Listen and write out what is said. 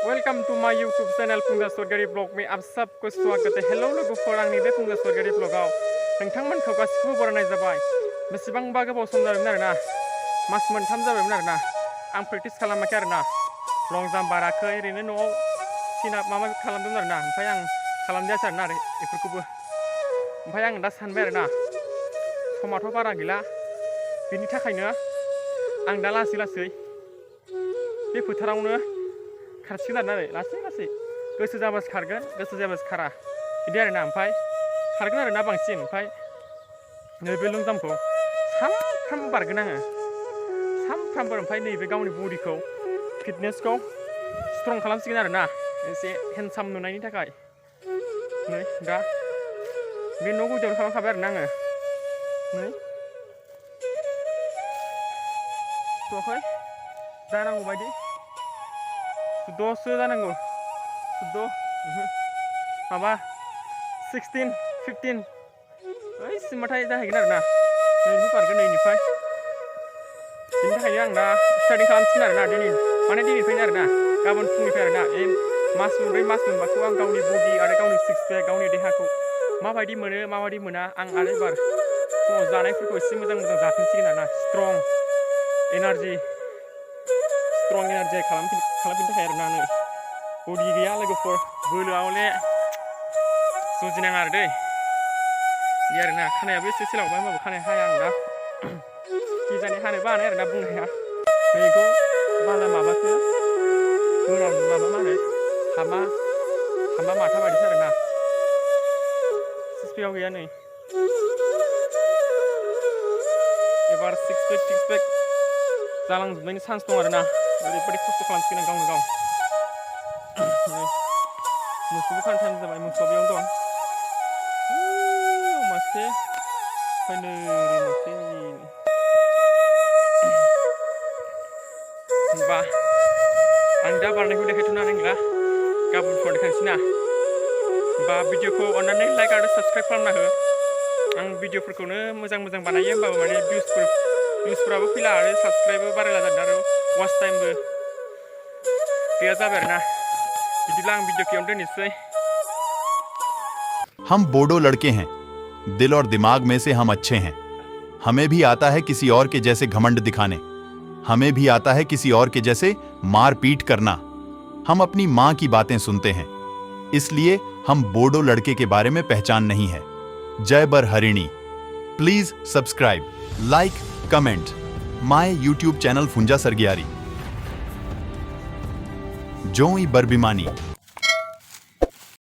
Welcome to माय YouTube channel फुंजा सरगारि blog में आप सबको स्वागत है। हेलो लोगोफोर, आंनि बे फुंजा सरगारि ब्लॉगआव नोंथांमोनखौ गासिखौबो बरायनाय जाबाय। बेसेबांबा गोबाव सम जाबायमोन आरोना, मास मोनथाम जाबायमोन आरोना आं प्रेक्टिस खालामाखै आरोना, लं जाम्प बाराखै, ओरैनो न'आव सिनाप माबा खालामदोंमोन आरोना, ओमफ्राय आं खालामजायासै आरोना बेफोरखौबो। ओमफ्राय आं दा सानबाय आरोना, समाथ' बारा गैला, बिनि थाखायनो आं दा लासै लासै बे फोथारावनो खारसिगोन आरोना, लासै लासै गोसो जाबासो खारगोन, गोसो जाबासो खारा, बिदि आरोना। ओमफ्राय खारगोन आरोना बांसिन, ओमफ्राय नैबे लं जाम्पखौ सानफ्रामबो बारगोन आङो, सानफ्रामबो। ओमफ्राय नैबे गावनि बडिखौ, फिटनेसखौ स्ट्रं खालामसिगोन आरोना, एसे हेन्डसाम नुनायनि थाखाय। नै दा बे न' गुदियावनो खालामखाबाय आरोना आङो। नै सुथ'वाखै, जानांगौ बायदि 14 जानांगौ, 14 माबा 16 15 ओइ सिमबाथाय जाहैगोन आरोना, नैनिफ्राय बारगोन, नैनिफ्राय। बिनि थाखायनो आं दा स्टार्टिं खालामसिगोन आरोना, दिनैनिफ्रायनो आरोना, गाबोन फुंनिफ्राय आरोना। मास मोनब्रै मास मोनबाखौ आं गावनि बडि आरो गावनि सिक्स पेक, गावनि देहाखौ माबायदि मोनो माबायदि मोना, आं आरो एबार फुङाव जानायफोरखौ एसे मोजां जाफिनसिगोन आरोना, स्ट्रं एनार्जि खालामफिननो थाखाय आरोना। नै बडि गैया लोगोफोर, बोलोआ हले जुजिनाङा आरो दै, बिदि आरोना। खानायाबो एसे सेलावबाय, होमबाबो खानाया हाया आं दा, खिजानि हानोबो हानाय आरोना, बुंनो हाया। बेखौ बाला माबासो गोरान माबा मा होनो, हामा माथा बायदिसो आरोना, सिक्स पेकआव गैया। नै एबार सिक्स पेक जालांजोबनायनि चान्स दं आरोना, ओरैबायदि खस्थ' खालामसिगोन आं गावनो गाव। मोसौबो खानो टाइम जाबाय, मोसौआ बेयावनो दं, मासे फैनो मासे। होमबा आं दा बारनायखौ देखायथ'नो हानाय नंला, गाबोन फुङाव देखायनोसै ना। होमबा भिडिअखौ अननानै लाइक आरो साबस्क्राइब खालामना हो। आं भिडिअफोरखौनो मोजां बानायो, होमबाबो माने भिउसफोराबो फैला आरो साबस्क्राइबबो बारायला जादों, आरो वाच टाइमबो गैया जाबाय आरोना। बिदिब्ला आं भिडिअखौ इयावनो दोननोसै। हम बोडो लड़के हैं, दिल और दिमाग में से हम अच्छे हैं। हमें भी आता है किसी और के जैसे घमंड दिखाने, हमें भी आता है किसी और के जैसे मार पीट करना। हम अपनी माँ की बातें सुनते हैं, इसलिए हम बोडो लड़के के बारे में पहचान नहीं है। जय बरहरिणी। प्लीज सब्सक्राइब, लाइक, कमेंट माय यूट्यूब चैनल फुंजा सरगियारी। जोई बरबिमानी।